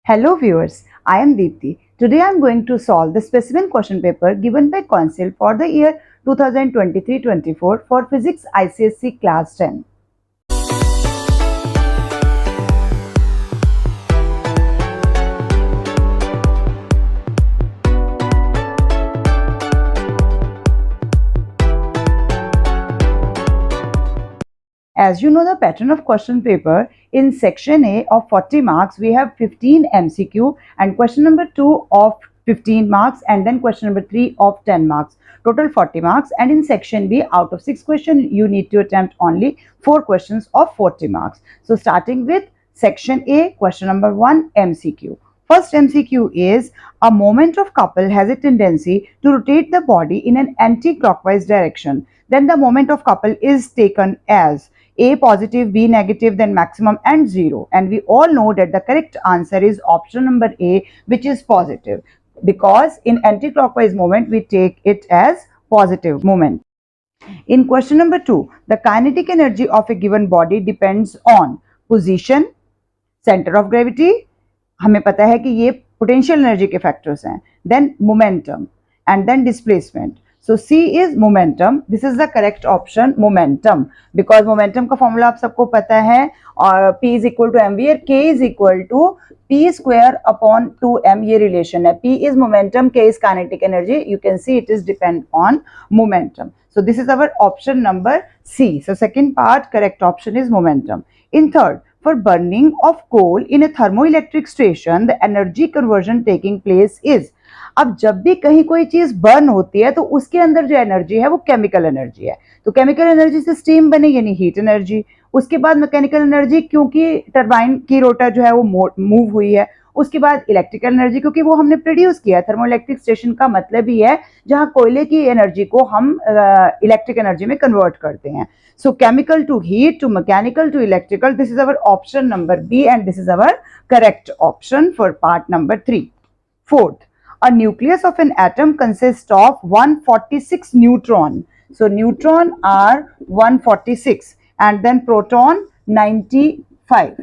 Hello viewers, I am Deepthi. Today I am going to solve the specimen question paper given by Council for the year 2023-24 for Physics ICSE Class 10. As you know the pattern of question paper, in section A of 40 marks, we have 15 MCQ and question number 2 of 15 marks and then question number 3 of 10 marks. Total 40 marks, and in section B, out of 6 questions, you need to attempt only 4 questions of 40 marks. So starting with section A, question number 1, MCQ. First MCQ is, a moment of couple has a tendency to rotate the body in an anti-clockwise direction. Then the moment of couple is taken as A positive, B negative, then maximum and 0. And we all know that the correct answer is option number A, which is positive. Because in anti-clockwise moment, we take it as positive moment. In question number 2, the kinetic energy of a given body depends on position, center of gravity, हमें पता है कि ये potential energy के factors हैं, then momentum and then displacement. So C is momentum. This is the correct option, momentum, because momentum का formula आप सबको पता है, और P is equal to mv और K is equal to P square upon 2m, ये relation है. P is momentum, K is kinetic energy. You can see it is depend on momentum. So this is our option number C. So second part, correct option is momentum. In third, for burning of coal in a thermoelectric station, the energy conversion taking place is. अब जब भी कहीं कोई चीज burn होती है तो उसके अंदर जो एनर्जी है वो केमिकल एनर्जी है. तो केमिकल एनर्जी से स्टीम बने यानी हीट एनर्जी. उसके बाद मैकेनिकल एनर्जी, क्योंकि टरबाइन की रोटर जो है वो मूव हुई है. उसके बाद इलेक्ट्रिकल एनर्जी, क्योंकि वो हमने प्रोड्यूस किया. थर्मोइलेक्ट्रिक स्टेशन का मतलब ही है जहां कोयले की एनर्जी को हम इलेक्ट्रिक एनर्जी में कन्वर्ट करते हैं. So chemical to heat to mechanical to electrical, this is our option number B and this is our correct option for part number 3. Fourth, a nucleus of an atom consists of 146 neutron. So neutron are 146 and then proton 95.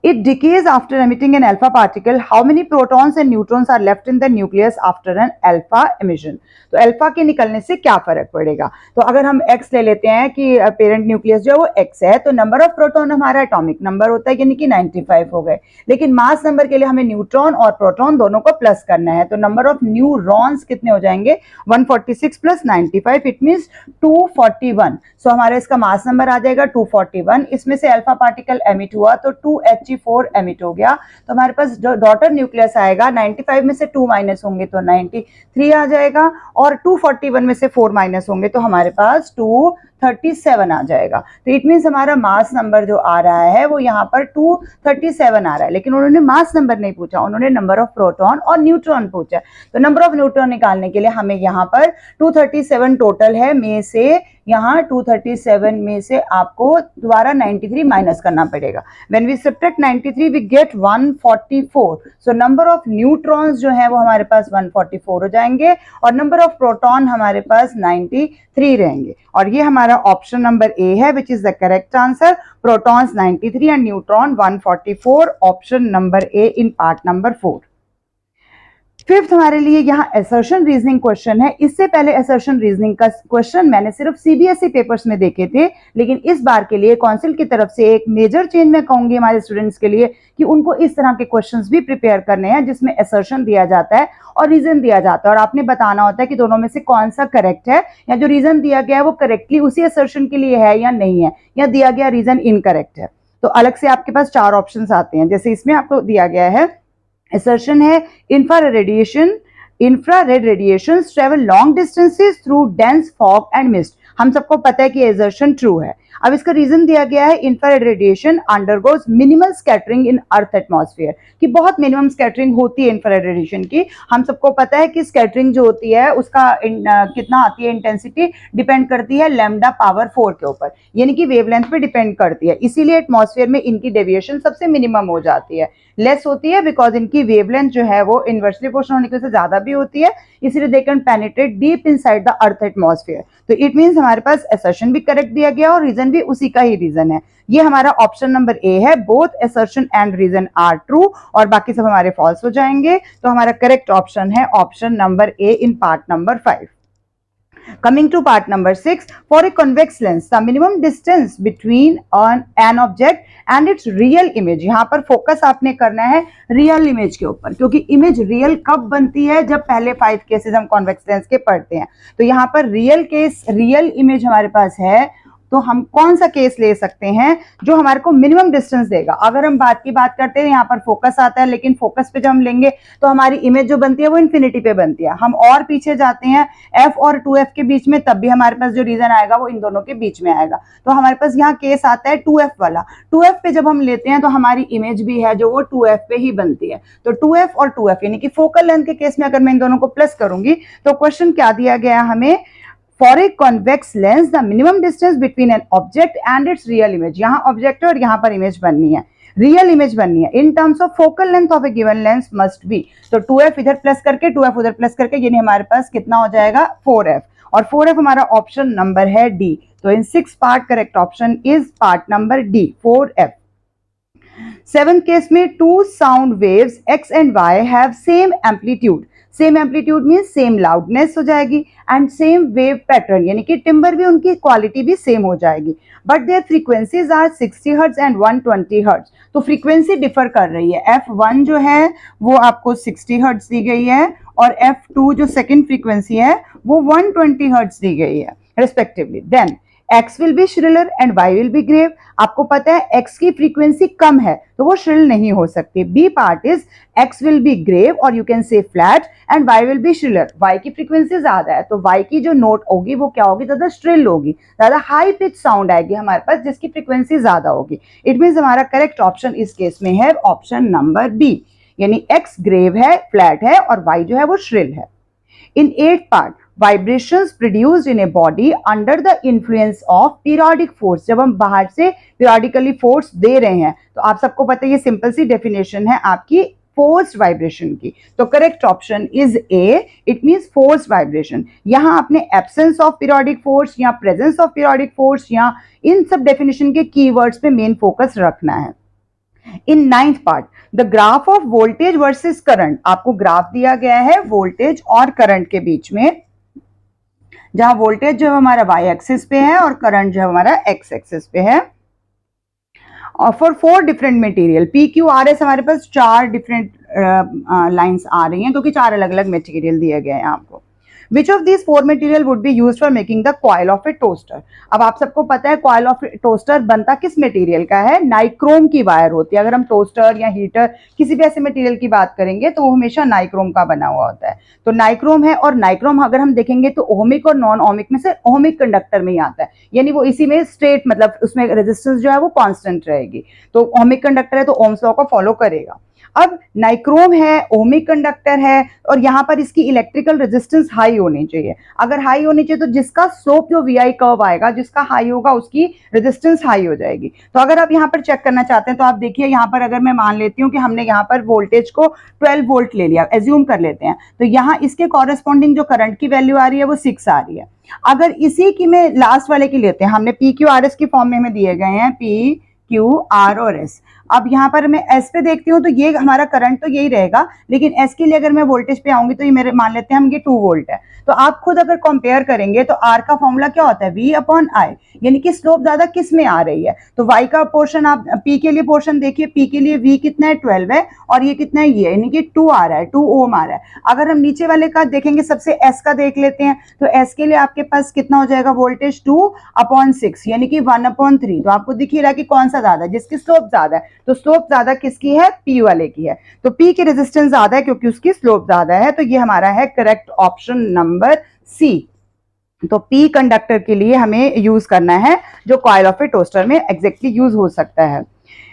It decays after emitting an alpha particle. How many protons and neutrons are left in the nucleus after an alpha emission? तो alpha के निकलने से क्या फर्क पड़ेगा? तो अगर हम x ले लेते हैं कि पेरेंट न्यूक्लियस जो है वो x है, तो नंबर ऑफ प्रोटॉन हमारा एटॉमिक नंबर होता है यानी कि 95 हो गए. लेकिन मास नंबर के लिए हमें न्यूट्रॉन और प्रोटॉन दोनों को प्लस करना है. तो नंबर ऑफ न्यूरॉन्स कितने हो जाएंगे? 146 प्लस 95, इट मीन्स 241. सो हमारा इसका मास नंबर आ जाएगा 241. इसमें से अल्फा पार्टिकल एमिट हुआ तो 2He4 एमिट हो गया. तो हमारे पास जो डॉटर न्यूक्लियस आएगा, 95 में से 2 माइनस होंगे तो 93 आ जाएगा, और 241 में से 4 माइनस होंगे तो हमारे पास 237 आ जाएगा. तो इट मीन्स हमारा मास नंबर जो आ रहा है वो यहाँ पर 237 आ रहा है. लेकिन उन्होंने मास नंबर नहीं पूछा, उन्होंने नंबर ऑफ प्रोटॉन और न्यूट्रॉन पूछा. तो नंबर ऑफ न्यूट्रॉन निकालने के लिए हमें यहाँ पर 237 टोटल है, में से यहाँ 237 में से आपको दोबारा 93 माइनस करना पड़ेगा. When we subtract 93 we get 144. So number of neutrons जो है वो हमारे पास 144 हो जाएंगे और नंबर ऑफ प्रोटॉन हमारे पास 93 रहेंगे. और ये हमारा ऑप्शन नंबर ए है, which is the correct answer. Protons 93 and neutron 144. Option number A in part number 4. Fifth हमारे लिए यहाँ असर्शन रीजनिंग क्वेश्चन है. इससे पहले असर्शन रीजनिंग का क्वेश्चन मैंने सिर्फ सीबीएसई पेपर्स में देखे थे, लेकिन इस बार के लिए काउंसिल की तरफ से एक मेजर चेंज मैं कहूंगी हमारे स्टूडेंट्स के लिए कि उनको इस तरह के क्वेश्चंस भी प्रिपेयर करने हैं जिसमें असर्शन दिया जाता है और रीजन दिया जाता है, और आपने बताना होता है कि दोनों में से कौन सा करेक्ट है, या जो रीजन दिया गया है वो करेक्टली उसी असर्शन के लिए है या नहीं है, या दिया गया रीजन इनकरेक्ट है. तो अलग से आपके पास 4 ऑप्शंस आते हैं. जैसे इसमें आपको दिया गया है assertion है infrared radiations travel long distances through dense fog and mist. हम सबको पता है कि assertion true है. अब इसका रीजन दिया गया है infrared radiation undergoes minimal scattering in earth atmosphere, कि बहुत मिनिमम स्कैटरिंग होती है इंफ्रारेड रेडिएशन की. हम सबको पता है कि स्कैटरिंग जो होती है उसका कितना आती है इंटेंसिटी, डिपेंड करती है लैम्डा पावर 4 के ऊपर, यानी कि वेवलेंथ पे डिपेंड करती है. इसीलिए एटमॉस्फेयर में इनकी डेविएशन सबसे मिनिमम हो जाती है, लेस होती है, बिकॉज इनकी वेवलेंथ जो है वो इनवर्सली प्रोपोर्शनल होने की वजह से ज्यादा भी होती है. इसलिए they can penetrate deep inside the earth atmosphere. तो इट मींस हमारे पास असर्शन भी करेक्ट दिया गया और रीजन भी उसी का ही रीजन है। ये हमारा ऑप्शन नंबर ए है, both assertion and reason are true, और बाकी सब हमारे फॉल्स हो जाएंगे। तो हमारा करेक्ट ऑप्शन है option number A in part number 5। Coming to part number 6, for a convex lens, the minimum distance between an object and its real image, यहाँ पर फोकस आपने करना है रियल इमेज के ऊपर, क्योंकि इमेज रियल कब बनती है, जब पहले 5 केसेस हम कॉन्वेक्स लेंस के पढ़ते हैं। तो यहाँ पर रियल केस, रियल इमेज हमारे पास है, तो हम कौन सा केस ले सकते हैं जो हमारे को मिनिमम डिस्टेंस देगा। अगर हम बात करते हैं, यहाँ पर फोकस आता है, लेकिन फोकस पे जब हम लेंगे तो हमारी इमेज जो बनती है वो इन्फिनिटी पे बनती है। हम और पीछे जाते हैं f और 2f के बीच में, तब भी हमारे पास जो रीजन आएगा वो इन दोनों के बीच में आएगा। तो हमारे पास यहाँ केस आता है 2f वाला। 2f पे जब हम लेते हैं तो हमारी इमेज भी है जो वो 2f पे ही बनती है। तो 2f और 2f यानी कि फोकल लेंथ के केस में अगर मैं इन दोनों को प्लस करूंगी तो क्वेश्चन क्या दिया गया हमें, For a convex lens, the minimum distance between an object and its real image, यहाँ ऑब्जेक्ट है और यहाँ पर इमेज बननी है, रियल इमेज बननी है, in terms of focal length of A given lens must be. तो 2f इधर प्लस करके 2f उधर प्लस करके यानी हमारे पास कितना हो जाएगा 4f, और 4f हमारा ऑप्शन नंबर है डी। तो इन 6 part correct option is part number D 4f। 7th case में 2 sound waves x and y have same amplitude, same amplitude mean same loudness हो जाएगी, एंड सेम वेव पैटर्न यानी कि timber भी उनकी quality भी सेम हो जाएगी, but their frequencies are 60 hertz and 120 hertz. तो फ्रीक्वेंसी डिफर कर रही है, f1 जो है वो आपको 60 हर्ट्ज दी गई है और f2 जो सेकेंड फ्रीक्वेंसी है वो 120 हर्ट्ज दी गई है respectively. Then X will be shriller and Y will be grave। आपको पता है X की फ्रीक्वेंसी कम है तो वो श्रिल नहीं हो सकती। B part is X will be grave और you can say flat and Y will be shriller। Y की फ्रीक्वेंसी ज्यादा है तो Y की जो नोट होगी वो क्या होगी, ज्यादा श्रिल होगी, ज्यादा हाई पिच साउंड आएगी हमारे पास जिसकी फ्रीक्वेंसी ज्यादा होगी। इट मीन्स हमारा करेक्ट ऑप्शन इस केस में है ऑप्शन नंबर बी, यानी X ग्रेव है, फ्लैट है और Y जो है वो श्रिल है। In 8th part, vibrations produced in a body under the influence of periodic force। जब हम बाहर से periodically force दे रहे हैं तो आप सबको पता है ये सिंपल सी डेफिनेशन है आपकी फोर्स्ड वाइब्रेशन की। तो correct option is a, it means forced vibration. यहां आपने एब्सेंस ऑफ पीरियोडिक फोर्स या प्रेजेंस ऑफ पीरियोडिक फोर्स या इन सब डेफिनेशन के कीवर्ड्स पे मेन फोकस रखना है। इन 9th part, the graph of voltage versus current, आपको ग्राफ दिया गया है वोल्टेज और करंट के बीच में, जहां वोल्टेज जो हमारा y एक्सिस पे है और करंट जो हमारा x एक्सिस पे है। और for 4 different material P Q R S, हमारे पास 4 डिफरेंट लाइंस आ रही हैं क्योंकि 4 अलग अलग मटेरियल दिए गए हैं आपको। Which of these 4 material would be used for making the coil of a toaster? अब आप सबको पता है coil of a toaster बनता किस मटेरियल का है, नाइक्रोम की वायर होती है। अगर हम टोस्टर या हीटर किसी भी ऐसे मटेरियल की बात करेंगे तो वो हमेशा नाइक्रोम का बना हुआ होता है। तो नाइक्रोम है, और नाइक्रोम अगर हम देखेंगे तो ओहमिक और नॉन ओहमिक में से ओहमिक कंडक्टर में ही आता है, यानी वो इसी में स्ट्रेट मतलब उसमें रेजिस्टेंस जो है वो कांस्टेंट रहेगी। तो ओहमिक कंडक्टर है तो ओम्स लॉ को फॉलो करेगा। अब नाइक्रोम है, ओहमिक कंडक्टर है, और यहाँ पर इसकी इलेक्ट्रिकल रेजिस्टेंस हाई होनी चाहिए। अगर हाई होनी चाहिए तो जिसका स्लोप जो वी कर्व आएगा, जिसका हाई होगा उसकी रेजिस्टेंस हाई हो जाएगी। तो अगर आप यहाँ पर चेक करना चाहते हैं तो आप देखिए यहाँ पर अगर मैं मान लेती हूँ कि हमने यहाँ पर वोल्टेज को 12 वोल्ट ले लिया, एज्यूम कर लेते हैं, तो यहाँ इसके कॉरेस्पॉन्डिंग जो करंट की वैल्यू आ रही है वो 6 आ रही है। अगर इसी की मैं लास्ट वाले की लेते हैं, हमने पी क्यू आर एस की फॉर्म में हमें दिए गए हैं पी क्यू आर और एस। अब यहाँ पर मैं एस पे देखती हूँ तो ये हमारा करंट तो यही रहेगा, लेकिन एस के लिए अगर मैं वोल्टेज पे आऊंगी तो ये मेरे मान लेते हैं हम ये 2 वोल्ट है। तो आप खुद अगर कंपेयर करेंगे तो आर का फॉर्मूला क्या होता है, V अपॉन आई, यानी कि स्लोप ज्यादा किस में आ रही है। तो y का पोर्शन आप P के लिए पोर्शन देखिए, P के लिए V कितना है 12 है और ये कितना है, ये यानी कि 2 आ रहा है, 2 ओम आ रहा है। अगर हम नीचे वाले का देखेंगे, सबसे S का देख लेते हैं, तो S के लिए आपके पास कितना हो जाएगा वोल्टेज 2/6 यानी कि 1/3। तो आपको दिख ही रहा है कि कौन सा ज्यादा है, जिसकी स्लोप ज्यादा है। तो स्लोप ज्यादा किसकी है, P वाले की है। तो P की रेजिस्टेंस ज्यादा है क्योंकि उसकी स्लोप ज्यादा है। तो ये हमारा है करेक्ट ऑप्शन नंबर सी। तो P कंडक्टर के लिए हमें यूज करना है जो कॉइल ऑफ ए टोस्टर में एग्जैक्टली यूज हो सकता है।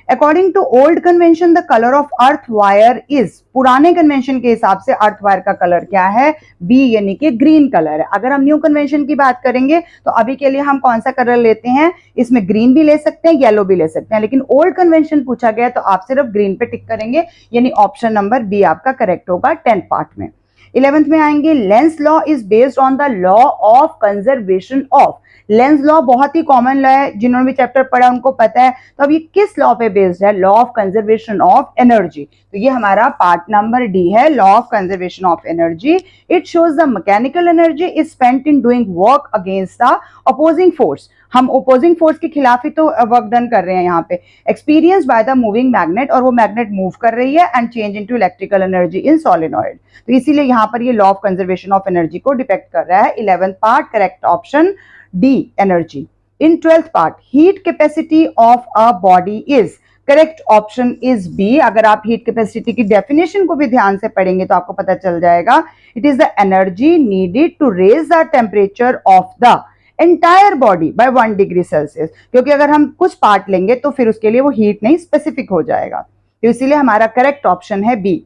According to old convention the colour of earth wire is, पुराने कन्वेंशन के हिसाब से अर्थ वायर का कलर क्या है, बी यानी कि ग्रीन कलर है। अगर हम न्यू कन्वेंशन की बात करेंगे तो अभी के लिए हम कौन सा कलर लेते हैं, इसमें ग्रीन भी ले सकते हैं, येलो भी ले सकते हैं, लेकिन ओल्ड कन्वेंशन पूछा गया तो आप सिर्फ ग्रीन पे टिक करेंगे, यानी ऑप्शन नंबर बी आपका करेक्ट होगा 10th पार्ट में। 11th में आएंगे, Lenz law is based on the law of conservation of. Lenz law बहुत ही कॉमन लॉ है, जिन्होंने भी चैप्टर पढ़ा उनको पता है। तो अब ये किस लॉ पे बेस्ड है? Law of conservation of energy. तो ये हमारा पार्ट नंबर डी है, law of conservation of energy. It shows the mechanical energy is spent in doing work against the opposing force. हम अपोजिंग फोर्स के खिलाफ ही तो वर्क डन कर रहे हैं यहाँ पे। Experience by the moving magnet, और वो मैग्नेट मूव कर रही है, and change into electrical energy in solenoid. तो इसीलिए यहाँ पर ये law of conservation of energy को डिपेक्ट कर रहा है। 11th part correct option D energy. In 12th part heat capacity of a body is, correct option is B. अगर आप हीट कैपेसिटी की डेफिनेशन को भी ध्यान से पढ़ेंगे तो आपको पता चल जाएगा, it is the energy needed to raise the temperature of the entire body by 1 degree Celsius. क्योंकि अगर हम कुछ पार्ट लेंगे तो फिर उसके लिए वो हीट नहीं, स्पेसिफिक हो जाएगा। तो इसीलिए हमारा करेक्ट ऑप्शन है B.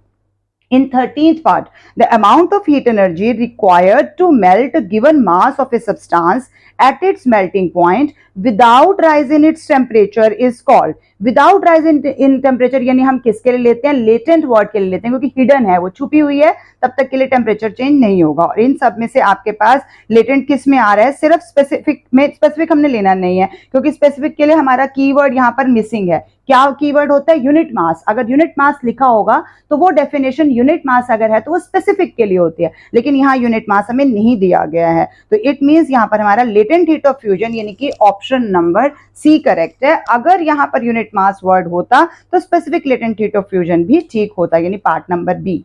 In 13th part, the amount of heat energy required to melt a given mass of a substance at its melting point without rise in its temperature is called. Without rise in temperature यानी हम किसके लिए लेते हैं? Latent word के लिए लेते हैं, क्योंकि हिडन है, वो छुपी हुई है, तब तक के लिए टेम्परेचर चेंज नहीं होगा। और इन सब में से आपके पास लेटेंट किस में आ रहा है? सिर्फ स्पेसिफिक में। स्पेसिफिक हमने लेना नहीं है, क्योंकि स्पेसिफिक के लिए हमारा कीवर्ड यहाँ पर मिसिंग है। क्या कीवर्ड होता है? Unit mass. अगर यूनिट मास लिखा होगा तो वो डेफिनेशन यूनिट मास अगर है तो वो स्पेसिफिक के लिए होती है, लेकिन यहाँ यूनिट मास हमें नहीं दिया गया है। तो इट मींस यहाँ पर हमारा लेटेंट हीट ऑफ फ्यूजन यानी कि ऑप्शन नंबर सी करेक्ट है। अगर यहाँ पर यूनिट मास वर्ड होता तो specific latent heat of fusion भी ठीक होता, यानी part number B.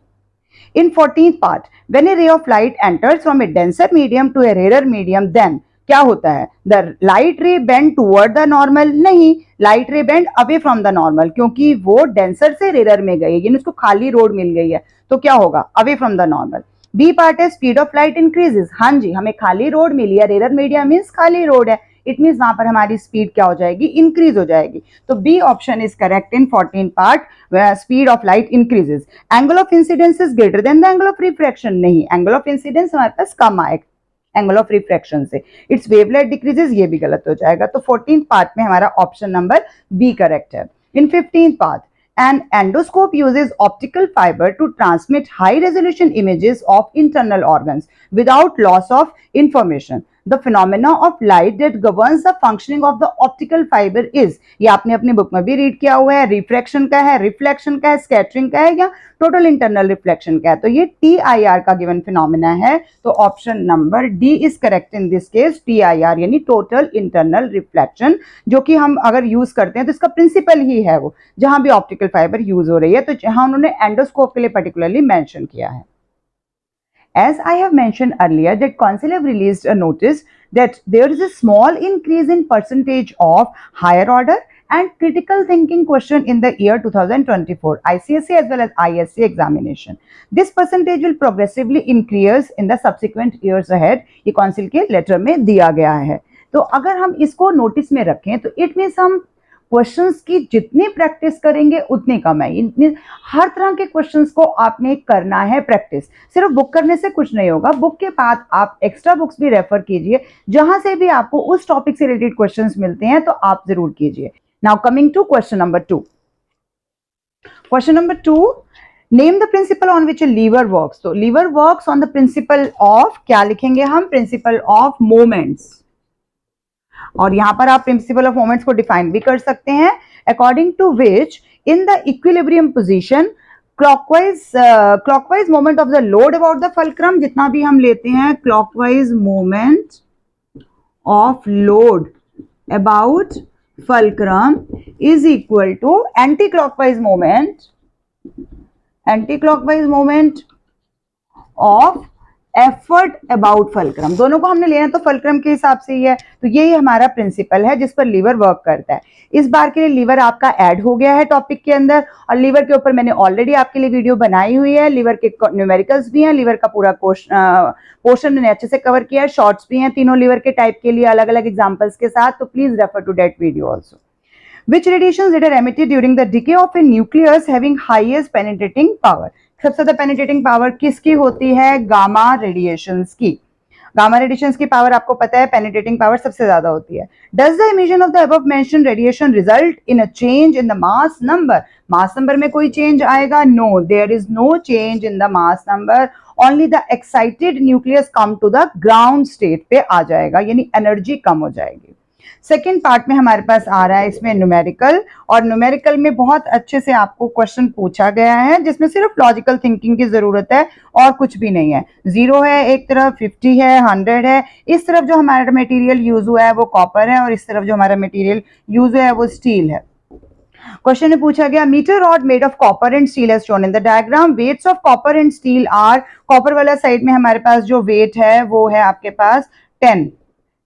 In 14th part, when a ray of light enters from a denser medium to a rarer medium, then क्या होता है? The light ray bend toward the normal? नहीं, light ray bend away from the normal, क्योंकि वो denser से rarer में गई है, यानी उसको खाली रोड मिल गई है, तो क्या होगा? Away from the normal. B part है speed of light increases. हाँ जी, हमें खाली रोड मिली है, rarer medium means खाली रोड है, इट मीन वहां पर हमारी स्पीड क्या हो जाएगी? इंक्रीज हो जाएगी। तो B option is correct in 14 part, speed of light increases. Angle of incidence is greater than the angle of refraction? नहीं, एंगल ऑफ इंसिडेंस हमारे पास कम आएगा एंगल ऑफ रिफ्रैक्शन से। इट्स वेवलेट डिक्रीजेस, ये भी गलत हो जाएगा। तो 14th पार्ट में हमारा ऑप्शन नंबर बी करेक्ट है। इन 15th part, an endoscope uses optical fiber to transmit high resolution images of internal organs without loss of information. The phenomena of light that governs the functioning of the optical fiber is, ये आपने अपनी book में भी read किया हुआ है, refraction का है, रिफ्लेक्शन का है, स्कैटरिंग का है, या टोटल इंटरनल रिफ्लेक्शन का है। तो ये TIR का गिवन फिनोमेना है। तो option number D is correct in this case. TIR यानी टोटल इंटरनल रिफ्लेक्शन, जो कि हम अगर यूज करते हैं तो इसका प्रिंसिपल ही है वो, जहां भी ऑप्टिकल फाइबर यूज हो रही है। तो जहां उन्होंने एंडोस्कोप के लिए पर्टिकुलरली मेंशन किया है। As I have mentioned earlier, that Council have released a notice that there is a small increase in percentage of higher order and critical thinking question in the year 2024 ICSE as well as ISC examination. This percentage will progressively increase in the subsequent years ahead. ये Council के letter में दिया गया है। तो अगर हम इसको नोटिस में रखें तो इट मीन्स हम क्वेश्चंस की जितनी प्रैक्टिस करेंगे उतनी कम है। इट हर तरह के क्वेश्चंस को आपने करना है प्रैक्टिस। सिर्फ बुक करने से कुछ नहीं होगा, बुक के बाद आप एक्स्ट्रा बुक्स भी रेफर कीजिए, जहां से भी आपको उस टॉपिक से रिलेटेड क्वेश्चंस मिलते हैं तो आप जरूर कीजिए। Now coming to question number 2। Question number 2, name the principle on which a lever works. तो lever works on the principle of, क्या लिखेंगे हम? Principle of moments. और यहां पर आप प्रिंसिपल ऑफ मोमेंट्स को डिफाइन भी कर सकते हैं, according to which in the equilibrium position clockwise moment of the load about the fulcrum, जितना भी हम लेते हैं clockwise moment of load about fulcrum is equal to anti clockwise moment of effort about fulcrum. दोनों को हमने लेना तो फल्क्रम के हिसाब से ही है। तो यही हमारा प्रिंसिपल है जिस पर लीवर वर्क करता है। इस बार के लिए लीवर आपका ऐड हो गया है टॉपिक के अंदर, और लीवर के ऊपर मैंने ऑलरेडी आपके लिए वीडियो बनाई हुई है। लीवर के न्यूमेरिकल्स भी हैं, लीवर का पूरा पोर्शन मैंने अच्छे से कवर किया है, शॉर्ट्स भी हैं तीनों लीवर के टाइप के लिए अलग अलग एग्जाम्पल्स के साथ। तो please refer to that video also. Which radiations that are emitted during the decay of a nucleus having highest penetrating power? सबसे ज्यादा पेनिट्रेटिंग पावर किसकी होती है? गामा रेडिएशंस की। गामा रेडिएशंस की पावर आपको पता है, पेनिट्रेटिंग पावर सबसे ज्यादा होती है। Does the emission of the above mentioned radiation result in a change in the mass number? Mass number में कोई चेंज आएगा? No, there is no change in the mass number only the excited nucleus come to the ground state पे आ जाएगा, यानी energy कम हो जाएगी। Second part में हमारे पास आ रहा है इसमें न्यूमेरिकल, और न्यूमेरिकल में बहुत अच्छे से आपको क्वेश्चन पूछा गया है जिसमें सिर्फ लॉजिकल थिंकिंग की जरूरत है और कुछ भी नहीं है। 0 है एक तरफ, 50 है, 100 है। इस तरफ जो हमारा मटेरियल यूज हुआ है वो कॉपर है और इस तरफ जो हमारा मटेरियल यूज हुआ है वो स्टील है। क्वेश्चन में पूछा गया metre rod made of copper and steel as shown in the diagram, weights of copper and steel are, copper वाला साइड में हमारे पास जो वेट है वो है आपके पास 10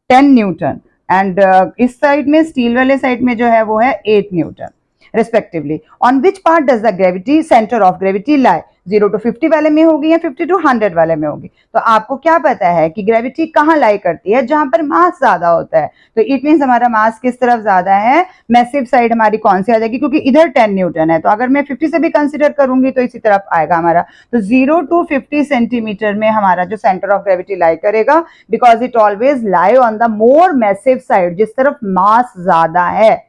न्यूटन, एंड इस साइड में स्टील वाले साइड में जो है वो है 8 newton respectively. On which part does the gravity centre of gravity lie, 0 to 50 वाले में होगी या 50 to 100 वाले में होगी। तो आपको क्या पता है कि ग्रेविटी कहाँ लाई करती है, जहां पर मास ज्यादा होता है। तो इट मीन्स हमारा मास किस तरफ ज्यादा है, मैसिव साइड हमारी कौन सी आ जाएगी, क्योंकि इधर 10 न्यूटन है, तो अगर मैं 50 से भी कंसिडर करूंगी तो इसी तरफ आएगा हमारा। तो 0 to 50 सेंटीमीटर में हमारा जो सेंटर ऑफ ग्रेविटी लाई करेगा, because it always lie on the more massive side, जिस तरफ मास ज्यादा है,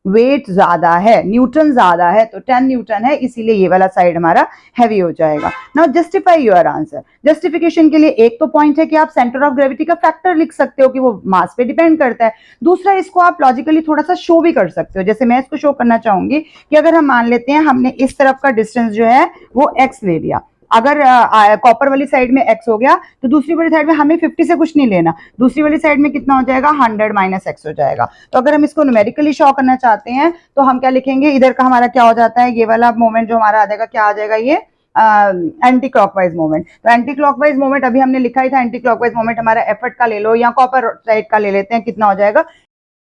वेट ज्यादा है, न्यूटन ज्यादा है, तो 10 न्यूटन है, इसीलिए ये वाला साइड हमारा हैवी हो जाएगा। Now justify your answer. Justification के लिए एक तो पॉइंट है कि आप सेंटर ऑफ ग्रेविटी का फैक्टर लिख सकते हो कि वो मास पे डिपेंड करता है। दूसरा, इसको आप लॉजिकली थोड़ा सा शो भी कर सकते हो। जैसे मैं इसको शो करना चाहूंगी कि अगर हम मान लेते हैं हमने इस तरफ का डिस्टेंस जो है वो x ले लिया, अगर कॉपर वाली साइड में x हो गया तो दूसरी वाली साइड में हमें 50 से कुछ नहीं लेना, दूसरी वाली साइड में कितना हो जाएगा, 100 माइनस x हो जाएगा। तो अगर हम इसको न्यूमेरिकली शो करना चाहते हैं तो हम क्या लिखेंगे, इधर का हमारा क्या हो जाता है, ये वाला मोमेंट जो हमारा आ जाएगा, क्या आ जाएगा, ये एंटी क्लॉकवाइज मोमेंट। तो एंटी क्लॉकवाइज मोमेंट अभी हमने लिखा ही था, एंटी क्लॉकवाइज मोमेंट हमारा एफर्ट का ले लो या कॉपर साइड का ले लेते हैं, कितना हो जाएगा,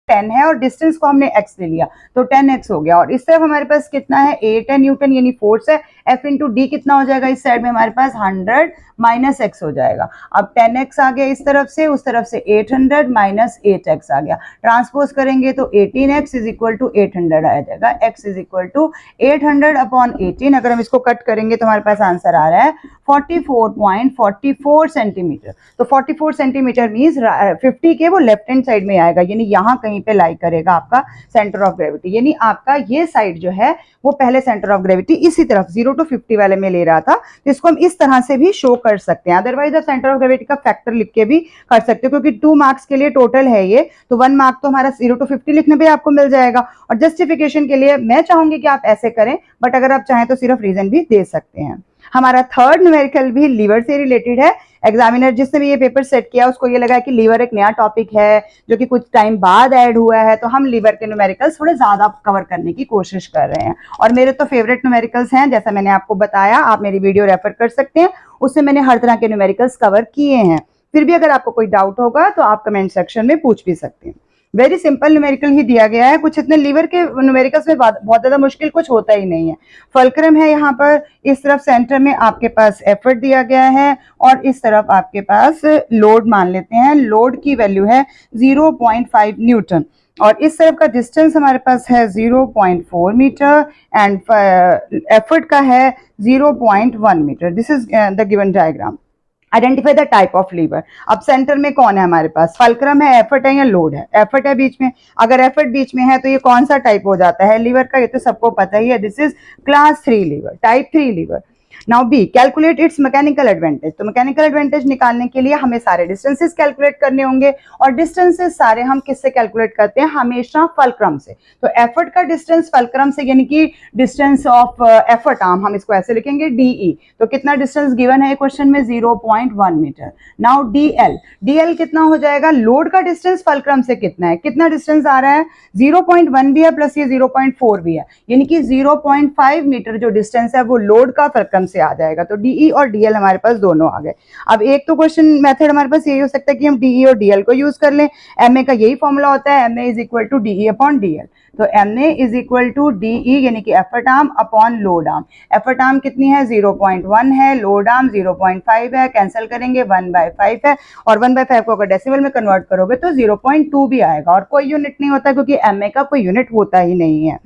10 है, और डिस्टेंस को हमने x ले लिया तो 10x हो गया। और इस तरफ हमारे पास कितना है, 8 है न्यूटन, यानी फोर्स है। F इंटू डी कितना हो जाएगा, इस साइड में हमारे पास 100 माइनस x हो जाएगा। अब 10x आ गया इस तरफ से, उस तरफ से 800 माइनस 8x आ गया। ट्रांसपोज करेंगे तो 18x इज इक्वल टू 800 आ जाएगा। x is equal to 800 upon 18। अगर हम इसको कट करेंगे तो हमारे पास आंसर आ रहा है 44.44 सेंटीमीटर। तो 44 सेंटीमीटर मीन्स 50 के वो लेफ्ट हैंड साइड में आएगा, यानी यहाँ कहीं पे लाई करेगा आपका सेंटर ऑफ ग्रेविटी। यानी आपका ये साइड जो है वो पहले सेंटर ऑफ ग्रेविटी इसी तरफ 0 to 50 वाले में ले रहा था, तो इसको हम इस तरह से भी शो कर सकते हैं। अदरवाइज आप सेंटर ऑफ ग्रेविटी का फैक्टर लिख के भी कर सकते हो, क्योंकि 2 मार्क्स के लिए टोटल है ये, तो 1 मार्क तो हमारा 0 to 50 लिखने पे आपको मिल जाएगा। और जस्टिफिकेशन के लिए मैं चाहूंगी कि आप ऐसे करें, बट अगर आप चाहें तो सिर्फ रीजन भी दे सकते हैं। हमारा थर्ड न्यूमेरिकल भी लीवर से रिलेटेड है। एग्जामिनर जिसने भी ये पेपर सेट किया उसको ये लगा कि लीवर एक नया टॉपिक है जो कि कुछ टाइम बाद ऐड हुआ है, तो हम लीवर के न्यूमेरिकल्स थोड़े ज्यादा कवर करने की कोशिश कर रहे हैं। और मेरे तो फेवरेट न्यूमेरिकल्स हैं, जैसा मैंने आपको बताया, आप मेरी वीडियो रेफर कर सकते हैं, उसमें मैंने हर तरह के न्यूमेरिकल्स कवर किए हैं। फिर भी अगर आपको कोई डाउट होगा तो आप कमेंट सेक्शन में पूछ भी सकते हैं। वेरी सिंपल न्यूमेरिकल ही दिया गया है, कुछ इतने लीवर के न्यूमेरिकल्स में बहुत ज्यादा मुश्किल कुछ होता ही नहीं है। फल्क्रम है यहाँ पर, इस तरफ सेंटर में आपके पास एफर्ट दिया गया है और इस तरफ आपके पास लोड मान लेते हैं, लोड की वैल्यू है 0.5 न्यूटन और इस तरफ का डिस्टेंस हमारे पास है 0.4 मीटर एंड एफर्ट का है 0.1 metre. This is the given diagram. Identify the type of lever. अब सेंटर में कौन है हमारे पास, फल्क्रम है, एफर्ट है या लोड है, एफर्ट है बीच में। अगर एफर्ट बीच में है तो ये कौन सा टाइप हो जाता है लीवर का, ये तो सबको पता ही है, this is class 3 lever, type 3 lever. Now B, calculate its mechanical advantage. तो मैकेनिकल एडवांटेज निकालने के लिए हमें सारे डिस्टेंसेस कैलकुलेट करने होंगे और डिस्टेंसेस सारे हम किससे कैलकुलेट करते हैं, हमेशा फल्क्रम से। तो एफर्ट का डिस्टेंस फल्क्रम से, यानी कि डिस्टेंस ऑफ एफर्ट आर्म, हम इसको ऐसे लिखेंगे DE। तो कितना डिस्टेंस गिवन है क्वेश्चन में, 0.1 मीटर। नाउ DL कितना हो जाएगा, लोड का डिस्टेंस फल्क्रम से कितना है, कितना डिस्टेंस आ रहा है, 0.1 भी है प्लस ये 0.4 भी है, यानी कि 0.5 मीटर जो डिस्टेंस है वो लोड का फल्क्रम से आ जाएगा। तो DE और DL हमारे पास दोनों आ गए। अब एक तो क्वेश्चन मेथड हमारे पास यही हो सकता है कि हम DE और DL को यूज कर लें। MA का यही फॉर्मूला होता है, MA is equal to DE upon DL। तो MA is equal to DE यानी कि effort arm upon load arm. Effort arm कितनी है, 0.1 है, लोड आर्म 0.5 है, कैंसिल करेंगे 1/5 है और 1/5 को अगर डेसिमल में कन्वर्ट करोगे तो 0.2 भी आएगा और कोई यूनिट नहीं होता क्योंकि MA का कोई यूनिट होता ही नहीं है।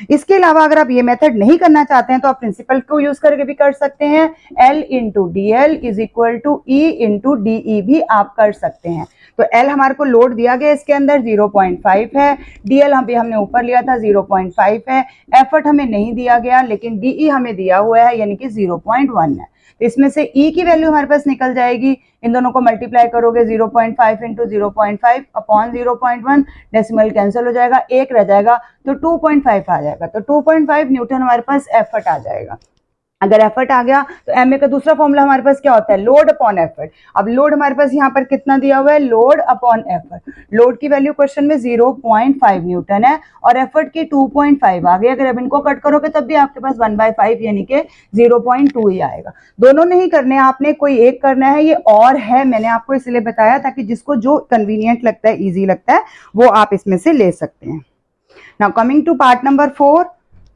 इसके अलावा अगर आप ये मेथड नहीं करना चाहते हैं तो आप प्रिंसिपल को यूज करके भी कर सकते हैं, L into DL is equal to E into DE भी आप कर सकते हैं। तो L हमारे को लोड दिया गया इसके अंदर 0.5 है, DL हमने ऊपर कर लिया था 0.5 है, एफर्ट हमें नहीं दिया गया लेकिन डीई हमें दिया हुआ है यानी कि 0.1 है। तो इसमें से ई की वैल्यू हमारे पास निकल जाएगी, इन दोनों को मल्टीप्लाई करोगे 0.5 इंटू 0.5 अपॉन 0.1, डेसिमल कैंसिल हो जाएगा, एक रह जाएगा तो 2.5 आ जाएगा। तो 2.5 न्यूटन हमारे पास एफर्ट आ जाएगा। अगर एफर्ट आ गया तो एम ए का दूसरा फॉर्मूला हमारे पास क्या होता है, लोड अपॉन एफर्ट। अब लोड हमारे पास यहाँ पर कितना दिया हुआ है, लोड अपॉन एफर्ट। लोड की वैल्यू क्वेश्चन में 0.5 न्यूटन है और एफर्ट की 2.5 आ गई। अगर अब इनको कट करोगे तब भी आपके पास 1/5 यानी कि 0.2 ही आएगा। दोनों नहीं करने, आपने कोई एक करना है। ये और है, मैंने आपको इसलिए बताया ताकि जिसको जो कन्वीनियंट लगता है, ईजी लगता है, वो आप इसमें से ले सकते हैं। Now coming to part number 4,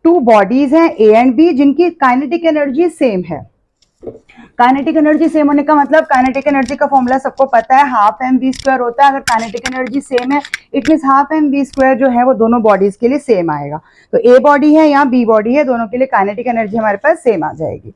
two bodies हैं ए एंड बी जिनकी काइनेटिक एनर्जी सेम है। काइनेटिक एनर्जी सेम होने का मतलब, काइनेटिक एनर्जी का फॉर्मूला सबको पता है, हाफ एम वी स्क्वायर होता है। अगर काइनेटिक एनर्जी सेम है it means half M V square जो है वो दोनों बॉडीज के लिए सेम आएगा। तो ए बॉडी है या बी बॉडी है, दोनों के लिए काइनेटिक एनर्जी हमारे पास सेम आ जाएगी।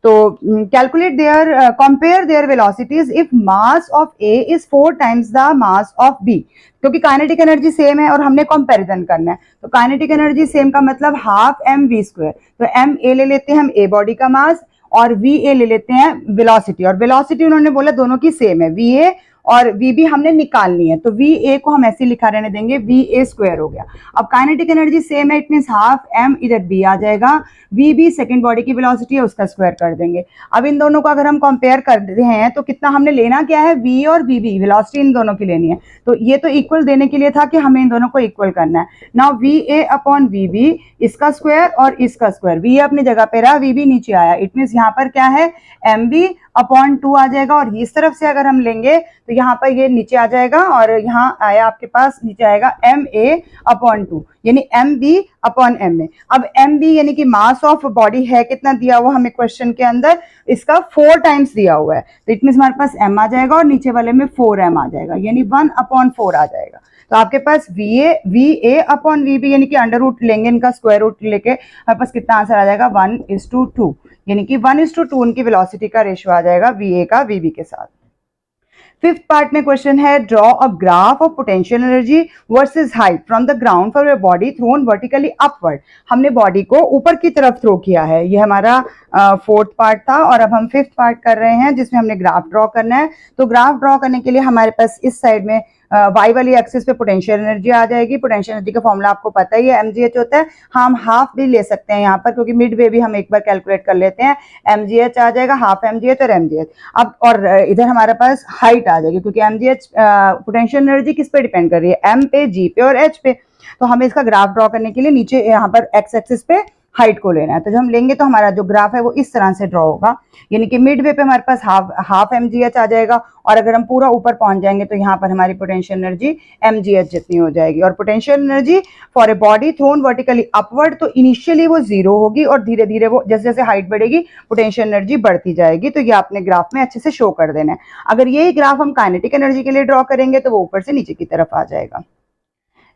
तो calculate their, compare their velocities if mass of A is 4 times the mass of B. क्योंकि काइनेटिक एनर्जी सेम है और हमने कंपैरिजन करना है, तो काइनेटिक एनर्जी सेम का मतलब हाफ एम वी स्क्वायर। तो एम ए ले लेते हैं हम ए बॉडी का मास और वी ए ले लेते हैं वेलोसिटी, और वेलोसिटी उन्होंने बोला दोनों की सेम है, वी ए और वी बी हमने निकालनी है। तो वी ए को हम ऐसे लिखा रहने देंगे, वी ए स्क्वायर हो गया। अब काइनेटिक एनर्जी सेम है, इट मींस हाफ एम इधर बी आ जाएगा, वी बी सेकेंड बॉडी की वेलोसिटी है उसका स्क्वायर कर देंगे। अब इन दोनों को अगर हम कंपेयर कर रहे हैं तो कितना हमने लेना क्या है, वी और वी बी, वेलोसिटी इन दोनों की लेनी है। तो ये तो इक्वल देने के लिए था कि हमें इन दोनों को इक्वल करना है। Now V A upon V B, इसका स्क्वायर और इसका स्क्वायर, वी अपनी जगह पे रहा, वी बी नीचे आया, इट मींस यहाँ पर क्या है, एम बी अपॉन 2 आ जाएगा। और इस तरफ से अगर हम लेंगे तो यहाँ पर ये नीचे आ जाएगा और यहाँ आया आपके पास नीचे आएगा एम ए अपॉन 2 यानी M B upon M A. अब एम बी यानी कि मास ऑफ बॉडी है कितना दिया हुआ हमें क्वेश्चन के अंदर, इसका 4 टाइम्स दिया हुआ है, तो इट मींस हमारे पास एम आ जाएगा और नीचे वाले में 4m आ जाएगा यानी 1/4 आ जाएगा। तो आपके पास V A upon V B यानी कि अंडर रूट लेंगे, इनका स्क्वायर रूट लेके हमारे पास कितना आंसर आ जाएगा, 1:2 यानी कि 1:2 उनकी वेलोसिटी का रेशियो आ जाएगा वी ए का वी बी के साथ। फिफ्थ पार्ट में क्वेश्चन है, draw a graph of potential energy versus height from the ground for a body thrown vertically upward. हमने बॉडी को ऊपर की तरफ थ्रो किया है, ये हमारा फोर्थ पार्ट था और अब हम फिफ्थ पार्ट कर रहे हैं जिसमें हमने ग्राफ ड्रॉ करना है। तो ग्राफ ड्रॉ करने के लिए हमारे पास इस साइड में वाई वाली एक्सिस पे पोटेंशियल एनर्जी आ जाएगी। पोटेंशियल एनर्जी का फॉर्मूला आपको पता ही है, mgh होता है। हम हाफ भी ले सकते हैं यहाँ पर क्योंकि मिड वे भी हम एक बार कैलकुलेट कर लेते हैं, mgh आ जाएगा, हाफ mgh और mgh। अब और इधर हमारे पास हाइट आ जाएगी क्योंकि mgh पोटेंशियल एनर्जी किस पे डिपेंड कर रही है, m पे, g पे और h पे। तो हमें इसका ग्राफ ड्रॉ करने के लिए नीचे यहाँ पर एक्स एक्सिस पे हाइट को लेना है। तो जब हम लेंगे तो हमारा जो ग्राफ है वो इस तरह से ड्रॉ होगा, यानी कि मिड वे पे हमारे पास हाफ mgh आ जाएगा और अगर हम पूरा ऊपर पहुंच जाएंगे तो यहाँ पर हमारी पोटेंशियल एनर्जी mgh जितनी हो जाएगी। और potential energy for a body thrown vertically upward, तो इनिशियली वो 0 होगी और धीरे धीरे वो जैसे जैसे हाइट बढ़ेगी पोटेंशियल एनर्जी बढ़ती जाएगी। तो ये आपने ग्राफ में अच्छे से शो कर देना है। अगर यही ग्राफ हम काइनेटिक एनर्जी के लिए ड्रॉ करेंगे तो वो ऊपर से नीचे की तरफ आ जाएगा।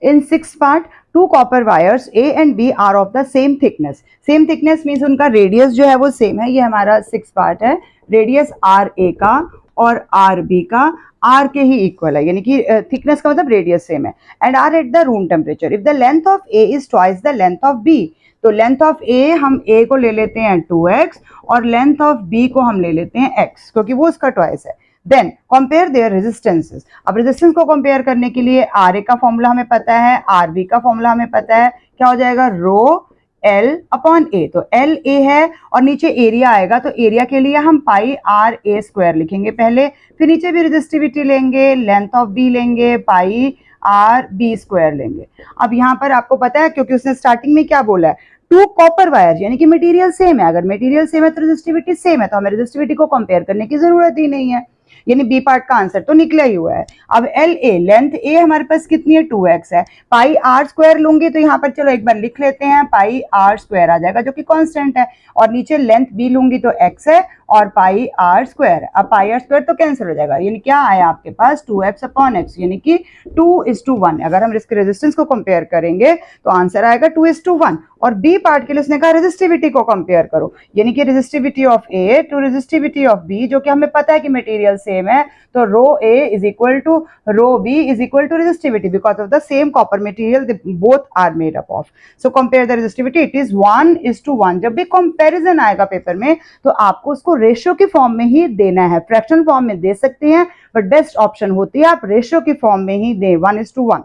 In sixth part, two copper wires A and B are of the same thickness. Same thickness means उनका रेडियस जो है वो सेम है। ये हमारा सिक्स पार्ट है, रेडियस आर ए का और आर बी का आर के ही इक्वल है, यानी कि थिकनेस का मतलब रेडियस सेम है। And are at the room temperature if the length of A is twice the length of B. तो लेंथ ऑफ ए, हम ए को ले लेते हैं 2x और लेंथ ऑफ बी को हम ले लेते हैं x क्योंकि वो उसका ट्वाइस है। Then compare their resistances. अब रेजिस्टेंस को कंपेयर करने के लिए आर ए का फॉर्मूला हमें पता है, आर बी का फॉर्मूला हमें पता है, क्या हो जाएगा, रो एल अपॉन ए। तो एल ए है और नीचे एरिया आएगा, तो एरिया के लिए हम पाई आर ए स्क्वायर लिखेंगे पहले, फिर नीचे भी रेजिस्टिविटी लेंगे, लेंथ ऑफ बी लेंगे, पाई आर बी स्क्वायर लेंगे। अब यहाँ पर आपको पता है क्योंकि उसने स्टार्टिंग में क्या बोला है, टू कॉपर वायर यानी कि मटेरियल सेम है। अगर मटेरियल सेम है तो रेजिस्टिविटी सेम है, तो हमें रेजिस्टिविटी को कंपेयर करने की जरूरत ही नहीं है, यानी बी पार्ट का आंसर तो निकला ही हुआ है। अब एल ए, लेंथ ए हमारे पास कितनी है, 2x है, पाई आर स्क्वायर लूंगी तो यहाँ पर चलो एक बार लिख लेते हैं, पाई आर स्क्वायर आ जाएगा जो कि कांस्टेंट है, और नीचे लेंथ बी लूंगी तो x है और पाई आर स्क्वायर है। अब पाई आर स्क्वायर तो कैंसिल हो जाएगा, यानी क्या आया आपके पास 2x अपॉन x, यानी कि 2:1। अगर हम इसके रेजिस्टेंस को कंपेयर करेंगे तो आंसर आएगा 2:1। और बी पार्ट के लिए उसने कहा रेजिस्टिविटी को कंपेयर करो, यानी कि resistivity of A to resistivity of B, जो कि हमें पता है कि मटेरियल सेम सेम है तो rho A is equal to rho B is equal to resistivity because of the same copper material both are made up of. So compare the resistivity, it is 1:1. जब भी comparison आएगा paper में तो आपको उसको ratio की form में ही देना है. फ्रैक्शन फॉर्म में दे सकते हैं बट बेस्ट ऑप्शन होती है आप रेशियो की फॉर्म में ही दें 1:1.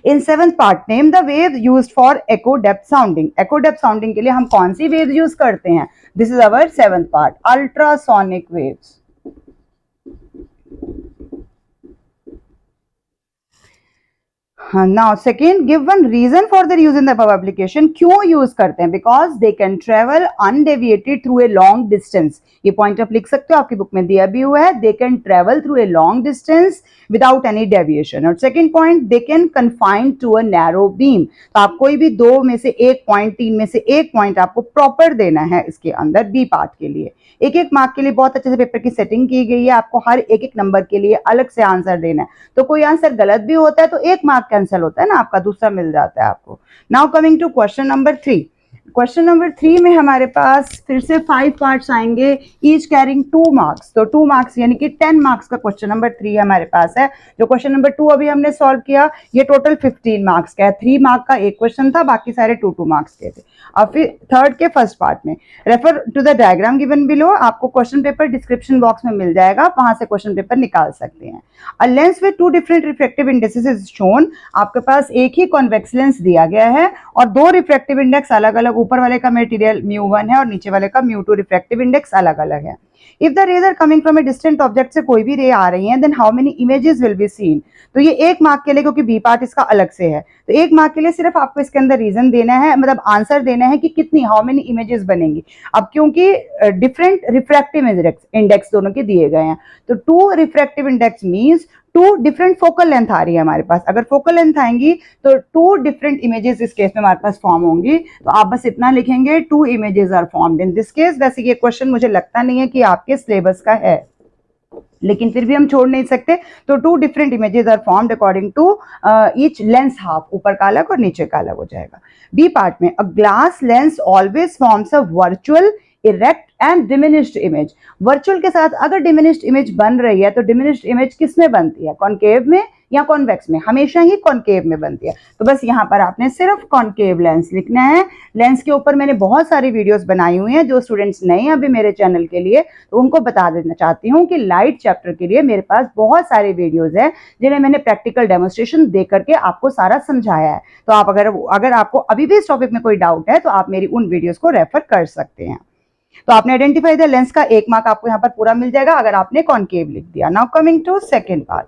In seventh part, name the wave used for echo depth sounding. Echo depth sounding के लिए हम कौन सी waves यूज करते हैं? This is our seventh part, ultrasonic waves. Now second, give one reason for their use in the above application. क्यों use करते हैं? Because they can travel undeviated through a long distance. ये point आप लिख सकते हो, आपकी बुक में दिया भी हुआ है. They can travel through a long distance without any deviation. और second point, they can confine to a narrow beam. तो आप कोई भी दो में से एक पॉइंट, तीन में से एक पॉइंट आपको प्रॉपर देना है इसके अंदर बी पार्ट के लिए. एक एक मार्क के लिए बहुत अच्छे से पेपर की सेटिंग की गई है. आपको हर एक एक नंबर के लिए अलग से आंसर देना है. तो कोई आंसर गलत भी होता है तो एक मार्क कैंसिल होता है ना, आपका दूसरा मिल जाता है आपको. Now coming to question number 3. Question number 3 में हमारे पास फिर से 5 पार्ट्स आएंगे, ईच कैरिंग 2 मार्क्स. तो 2 मार्क्स यानी कि 10 मार्क्स का क्वेश्चन नंबर 3 हमारे पास है. जो क्वेश्चन नंबर 2 अभी हमने सॉल्व किया ये टोटल 15 मार्क्स का है. 3 मार्क का एक क्वेश्चन था, बाकी सारे 2-2 मार्क्स के थे. अब फिर थर्ड के फर्स्ट पार्ट में refer to the diagram given below. आपको क्वेश्चन पेपर डिस्क्रिप्शन बॉक्स में मिल जाएगा, वहां से क्वेश्चन पेपर निकाल सकते हैं. A lens with 2 different refractive indexes is shown. आपके पास एक ही कॉन्वेक्स लेंस दिया गया है और 2 रिफ्रैक्टिव इंडेक्स अलग अलग, ऊपर वाले का मटेरियल μ1 है और नीचे वाले का μ2 रिफ्रैक्टिव इंडेक्स अलग अलग है. If the rays are coming from a distant object, से कोई भी रे आ रही है, then how many images will be seen. तो ये एक मार्क के लिए, क्योंकि बी पार्ट इसका अलग से है, तो एक मार्क के लिए सिर्फ आपको इसके अंदर रीजन देना है, मतलब आंसर देना है कि कितनी, हाउ मेनी इमेजेस बनेंगी. अब क्योंकि डिफरेंट रिफ्रैक्टिव इंडेक्स दोनों के दिए गए हैं तो 2 refractive index means 2 different focal length आ रही है हमारे पास. अगर फोकल लेंथ आएंगी तो 2 डिफरेंट इमेजेस इस केस में हमारे पास फॉर्म होंगी. तो आप बस इतना लिखेंगे 2 images are formed in this case. वैसे ये क्वेश्चन मुझे लगता नहीं है कि आपके सिलेबस का है, लेकिन फिर भी हम छोड़ नहीं सकते. तो 2 different images are formed according to each lens half. ऊपर का अलग और नीचे का अलग हो जाएगा. बी पार्ट में a glass lens always forms a virtual, erect and diminished image. Virtual के साथ अगर डिमिनिश्ड इमेज बन रही है तो डिमिनिश्ड इमेज किस में बनती है? कॉनकेव में या कॉन्वेक्स में? हमेशा ही कॉनकेव में बनती है. तो बस यहाँ पर आपने सिर्फ कॉनकेव लेंस लिखना है. लेंस के ऊपर मैंने बहुत सारी वीडियोस बनाई हुई हैं. जो स्टूडेंट्स नए हैं अभी मेरे चैनल के लिए, तो उनको बता देना चाहती हूँ कि लाइट चैप्टर के लिए मेरे पास बहुत सारे वीडियोज हैं जिन्हें मैंने प्रैक्टिकल डेमोन्स्ट्रेशन दे करके आपको सारा समझाया है. तो आप अगर आपको अभी भी इस टॉपिक में कोई डाउट है तो आप मेरी उन वीडियोज को रेफर कर सकते हैं. तो आपने आइडेंटिफाई द लेंस का 1 मार्क आपको यहाँ पर पूरा मिल जाएगा अगर आपने कॉनकेव लिख दिया. Now coming to second part.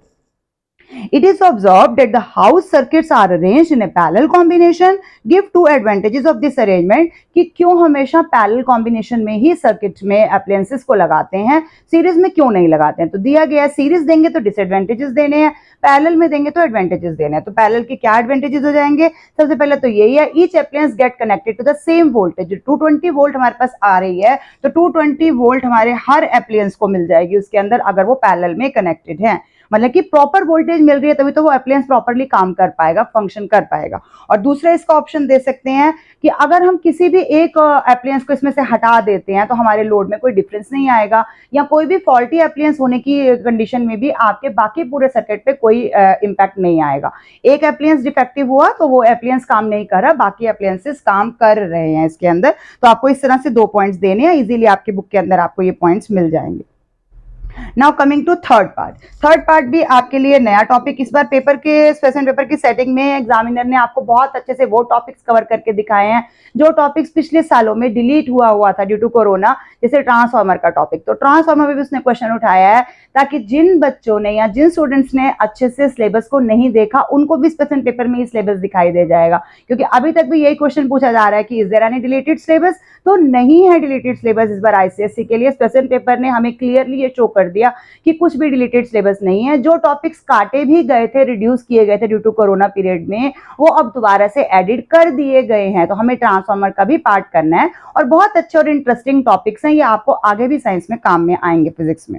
It is observed that the house circuits are arranged in a parallel combination. Give 2 advantages of this arrangement. कि क्यों हमेशा पैरेलल कॉम्बिनेशन में ही सर्किट में अप्लायंसेस को लगाते हैं, सीरीज में क्यों नहीं लगाते हैं? तो दिया गया है सीरीज देंगे तो डिसएडवांटेजेस देने हैं, पैरेलल में देंगे तो एडवांटेजेस देने हैं. तो पैरेलल के क्या एडवांटेजेस हो जाएंगे? सबसे पहले तो यही है, each appliance get connected to the same voltage. 220 volt हमारे पास आ रही है तो 220 वोल्ट हमारे हर अप्लायंस को मिल जाएगी उसके अंदर अगर वो पैरेलल में कनेक्टेड है. मतलब कि प्रॉपर वोल्टेज मिल रही है तभी तो वो अप्लायंस प्रॉपरली काम कर पाएगा, फंक्शन कर पाएगा. और दूसरा इसका ऑप्शन दे सकते हैं कि अगर हम किसी भी एक अप्लायंस को इसमें से हटा देते हैं तो हमारे लोड में कोई डिफरेंस नहीं आएगा, या कोई भी फॉल्टी अप्लायंस होने की कंडीशन में भी आपके बाकी पूरे सर्किट पे कोई इंपैक्ट नहीं आएगा. एक अप्लायंस डिफेक्टिव हुआ तो वो अप्लायंस काम नहीं कर रहा, बाकी अप्लायंसेस काम कर रहे हैं इसके अंदर. तो आपको इस तरह से 2 पॉइंट्स देने हैं. इजीली आपकी बुक के अंदर आपको ये पॉइंट्स मिल जाएंगे. Now coming to third part. Third part भी आपके लिए नया टॉपिक. इस बार पेपर के स्पेशल पेपर की सेटिंग में एग्जामिनर ने आपको बहुत अच्छे से वो टॉपिक्स कवर करके दिखाए हैं जो टॉपिक्स पिछले सालों में डिलीट हुआ था ड्यू टू कोरोना, जैसे ट्रांसफार्मर का टॉपिक. तो ट्रांसफार्मर में भी उसने क्वेश्चन उठाया है ताकि जिन बच्चों ने या जिन स्टूडेंट्स ने अच्छे से सिलेबस को नहीं देखा उनको भी स्पेशल पेपर में सिलेबस दिखाई दे जाएगा. क्योंकि अभी तक भी यही क्वेश्चन पूछा जा रहा है कि is there any deleted syllabus. तो नहीं है डिलीटेड सिलेबस इस बार आईसीएसई के लिए. स्पेशल पेपर ने हमें क्लियरली ये शो कर दिया कि कुछ भी डिलीटेड सिलेबस नहीं है. जो टॉपिक्स काटे भी गए थे, रिड्यूस किए गए थे ड्यू टू कोरोना पीरियड में, वो अब दोबारा से एडिट कर दिए गए हैं. तो हमें ट्रांसफार्मर का भी पार्ट करना है और बहुत अच्छे और इंटरेस्टिंग टॉपिक्स हैं. ये आपको आगे भी साइंस में काम में आएंगे, फिजिक्स में.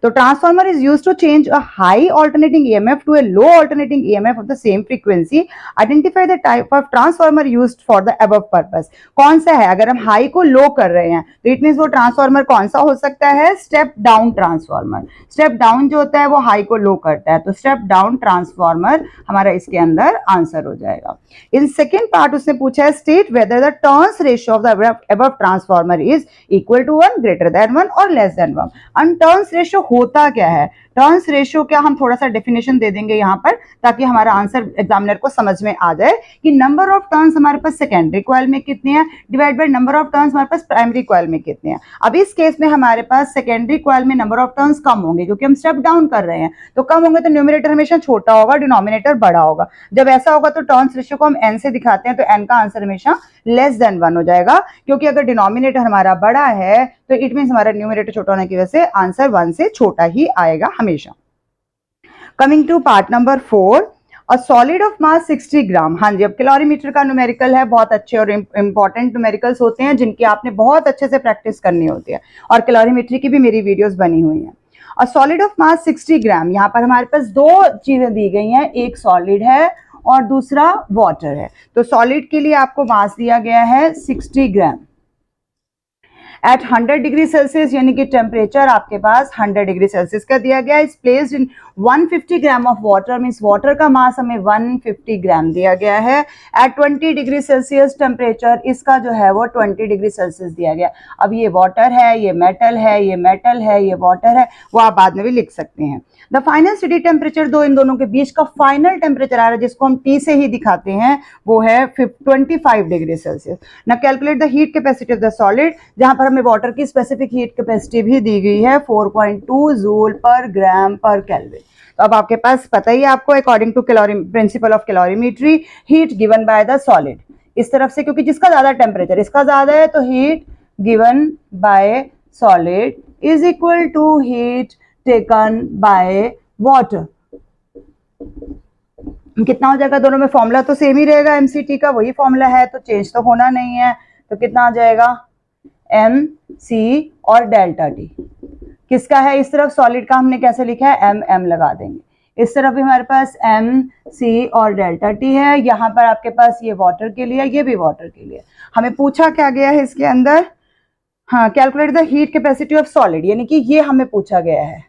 तो transformer is used to change a high alternating EMF to a low alternating EMF of the same frequency. Identify the type of transformer used for the above purpose. कौन सा है? अगर हम हाई को लो कर रहे हैं तो इट मींस वो ट्रांसफार्मर कौन सा हो सकता है? Step down transformer. Step down जो होता है वो हाई को लो करता है, तो स्टेप डाउन ट्रांसफार्मर हमारा इसके अंदर आंसर हो जाएगा। इन सेकेंड पार्ट उसने पूछा है state whether the turns ratio of the above transformer is equal to 1, greater than 1 और लेस देन 1। अन टर्न्स रेशियो होता क्या है? टर्न्स रेशियो क्या, हम थोड़ा सा डेफिनेशन दे देंगे यहाँ पर ताकि हमारा आंसर एग्जामिनर को समझ में आ जाए कि नंबर ऑफ टर्न्स हमारे पास सेकेंडरी कॉइल में कितने हैं divide by number of turns हमारे पास प्राइमरी कॉइल में कितने हैं। अब इस केस में हमारे पास सेकेंडरी कॉइल में नंबर ऑफ टर्न्स कम होंगे क्योंकि हम स्टेप डाउन कर रहे हैं, तो कम होंगे तो न्यूमरेटर हमेशा छोटा होगा, डिनोमिनेटर बड़ा होगा। जब ऐसा होगा तो टर्न्स रेशियो को हम n से दिखाते हैं, तो n का आंसर हमेशा लेस देन 1 हो जाएगा, क्योंकि अगर डिनोमिनेटर हमारा बड़ा है तो इट मींस हमारा न्यूमरेटर छोटा होने की वजह से आंसर 1 से छोटा ही आएगा हमेशा। Coming to part number 4, a solid of mass 60 gram. हाँ जी, अब कैलोरीमीटर का न्यूमेरिकल है, बहुत अच्छे और इंपॉर्टेंट न्यूमेरिकल्स होते हैं जिनकी आपने बहुत अच्छे से प्रैक्टिस करनी होती है, और कैलोरीमेट्री की भी मेरी वीडियोस बनी हुई हैं। अ सॉलिड ऑफ मास 60 ग्राम, यहाँ पर हमारे पास दो चीजें दी गई हैं, एक सॉलिड है और दूसरा वाटर है। तो सॉलिड के लिए आपको मास दिया गया है 60 ग्राम एट 100 डिग्री सेल्सियस, यानी कि टेम्परेचर आपके पास 100 डिग्री सेल्सियस का दिया गया है। Is placed in 150 gram of water, means water का मास हमें 150 ग्राम दिया गया है। एट 20 डिग्री सेल्सियस टेम्परेचर, इसका जो है वो 20 डिग्री सेल्सियस दिया गया। अब ये वाटर है, ये मेटल है, ये मेटल है, ये वाटर है, वो आप बाद में भी लिख सकते हैं। द फाइनल स्टेडी टेम्परेचर, दो इन दोनों के बीच का फाइनल टेम्परेचर आ रहा है जिसको हम T से ही दिखाते हैं, वो है 25 डिग्री सेल्सियस। ना calculate the heat capacity of the solid, जहां पर हमें वाटर की स्पेसिफिक हीट कैपेसिटी भी दी गई है 4.2 जूल पर ग्राम पर केल्विन। तो अब आपके पास पता ही है आपको, according to principle of calorimetry, heat given by the solid इस तरफ से, क्योंकि जिसका ज्यादा टेम्परेचर इसका ज्यादा है, तो heat given by solid is equal to heat taken by water. कितना हो जाएगा? दोनों में फॉर्मूला तो सेम ही रहेगा, एमसीटी का वही फॉर्मूला है, तो चेंज तो होना नहीं है। तो कितना आ जाएगा? एम सी और डेल्टा टी। किसका है? इस तरफ सॉलिड का हमने कैसे लिखा है? एम एम लगा देंगे। इस तरफ भी हमारे पास एम सी और डेल्टा टी है। यहाँ पर आपके पास ये वाटर के लिए, ये भी वाटर के लिए। हमें पूछा क्या गया है इसके अंदर? हाँ, calculate the heat capacity of solid, यानी कि ये हमें पूछा गया है।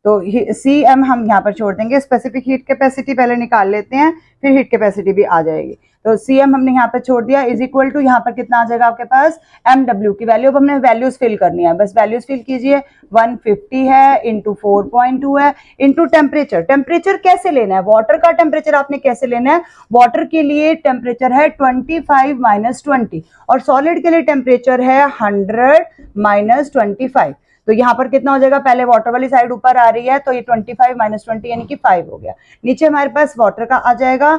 तो सी एम हम यहाँ पर छोड़ देंगे, स्पेसिफिक हीट कैपेसिटी पहले निकाल लेते हैं, फिर हीट कैपेसिटी भी आ जाएगी। तो सी एम हमने यहाँ पर छोड़ दिया, इज इक्वल टू यहाँ पर कितना आ जाएगा आपके पास? एम डब्ल्यू की वैल्यू। अब हमने वैल्यूज फिल करनी है, बस वैल्यूज फिल कीजिए। 150 है इंटू 4.2 है इंटू टेम्परेचर। टेम्परेचर कैसे लेना है? वाटर का टेम्परेचर आपने कैसे लेना है? वाटर के लिए टेम्परेचर है 25 माइनस 20 और सॉलिड के लिए टेम्परेचर है 100 माइनस 25। तो यहाँ पर कितना हो जाएगा? पहले वाटर वाली साइड ऊपर आ रही है, तो ये 25 माइनस 20 यानी कि 5 हो गया। नीचे हमारे पास वाटर का आ जाएगा,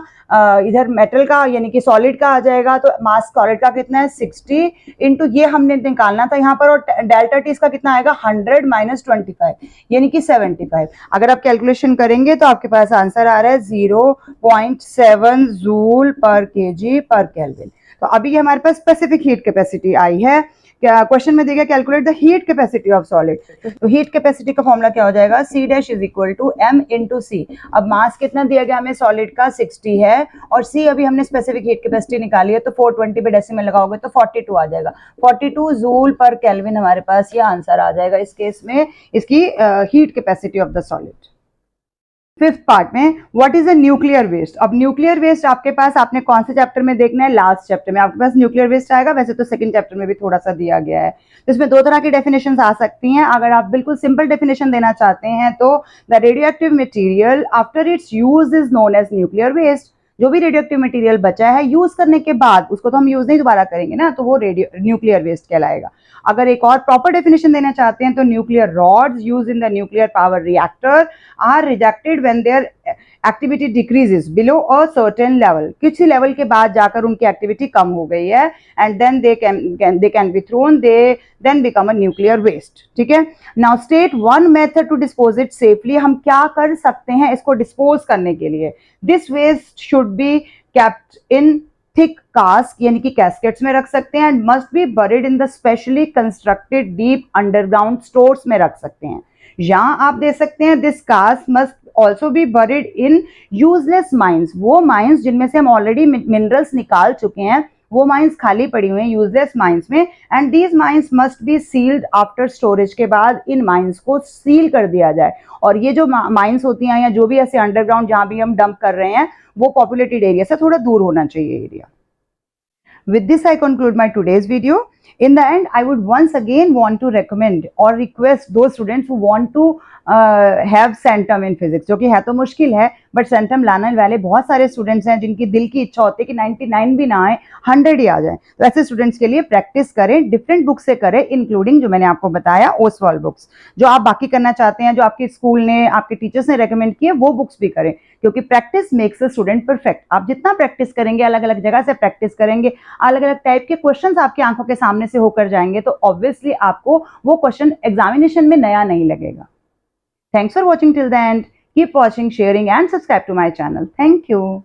इधर मेटल का यानी कि सॉलिड का आ जाएगा। तो मास सॉलिड का कितना है? 60 इंटू ये हमने निकालना था यहाँ पर, और डेल्टा टी इसका कितना आएगा? 100 माइनस 25 यानी कि 75। अगर आप कैलकुलेशन करेंगे तो आपके पास आंसर आ रहा है 0.7 जूल पर केजी पर केल्विन। तो अभी हमारे पास स्पेसिफिक हीट कैपेसिटी आई है। क्या क्वेश्चन में देगा? Calculate the heat capacity of solid. तो हीट कैपेसिटी का फॉर्मूला क्या हो जाएगा? C dash is equal to M into C. अब मास कितना दिया गया हमें? सॉलिड का 60 है, और C अभी हमने स्पेसिफिक हीट कैपेसिटी निकाली है, तो 420 पे डेसिमल लगाओगे तो 42 आ जाएगा। 42 जूल पर केल्विन हमारे पास ये आंसर आ जाएगा इस केस में, इसकी heat capacity of the solid. Fifth part में, what is a nuclear waste. अब न्यूक्लियर वेस्ट आपके पास, आपने कौन से चैप्टर में देखना है? लास्ट चैप्टर में आपके पास न्यूक्लियर वेस्ट आएगा। वैसे तो सेकंड चैप्टर में भी थोड़ा सा दिया गया है। तो इसमें दो तरह की डेफिनेशंस आ सकती हैं। अगर आप बिल्कुल सिंपल डेफिनेशन देना चाहते हैं तो the radioactive material after its use is known as nuclear waste. जो भी रेडियोएक्टिव मटेरियल बचा है यूज करने के बाद, उसको तो हम यूज नहीं दोबारा करेंगे ना, तो वो न्यूक्लियर वेस्ट कहलाएगा। अगर एक और प्रॉपर डेफिनेशन देना चाहते हैं तो nuclear rods use in the nuclear power reactor are rejected when their activity decreases below a certain level. किसी लेवल के बाद जाकर उनकी एक्टिविटी कम हो गई है, and then they can be thrown, they then become a nuclear waste. ठीक है, now state one method to dispose it safely. हम क्या कर सकते हैं इसको डिस्पोज करने के लिए? This waste should be kept in thick cask, यानी कि कैस्केट्स में रख सकते हैं, and must be buried in the specially constructed deep underground stores में रख सकते हैं। यहाँ आप दे सकते हैं this cast must also be buried in useless mines, वो माइंस जिनमें से हम ऑलरेडी मिनरल्स निकाल चुके हैं, वो माइंस खाली पड़ी हुई हैं यूजलेस माइंस में, and these mines must be sealed after storage, के बाद इन माइंस को सील कर दिया जाए। और ये जो माइंस होती हैं या जो भी ऐसे अंडरग्राउंड जहां भी हम डंप कर रहे हैं वो पॉपुलेटेड एरिया से थोड़ा दूर होना चाहिए area. With this, I conclude my today's video. In the end, I would once again want to recommend or request those students who want to have centum in physics, जो कि है तो मुश्किल है, बट सेंटम लाने वाले बहुत सारे स्टूडेंट्स हैं जिनकी दिल की इच्छा होती है कि 99 भी ना आए, 100 ही आ जाए। तो ऐसे स्टूडेंट्स के लिए प्रैक्टिस करें, डिफरेंट बुक से करें, इंक्लूडिंग जो मैंने आपको बताया ओसवाल्ड बुक्स। जो आप बाकी करना चाहते हैं, जो आपके स्कूल ने, आपके टीचर्स ने रेकमेंड किए, वो बुक्स भी करें, क्योंकि practice makes a student perfect. आप जितना प्रैक्टिस करेंगे, अलग अलग जगह से प्रैक्टिस करेंगे, अलग अलग टाइप के क्वेश्चंस आपकी आंखों के सामने से होकर जाएंगे, तो ऑब्वियसली आपको वो क्वेश्चन एग्जामिनेशन में नया नहीं लगेगा। Thanks for watching till the end. Keep watching, sharing and subscribe to my channel. Thank you.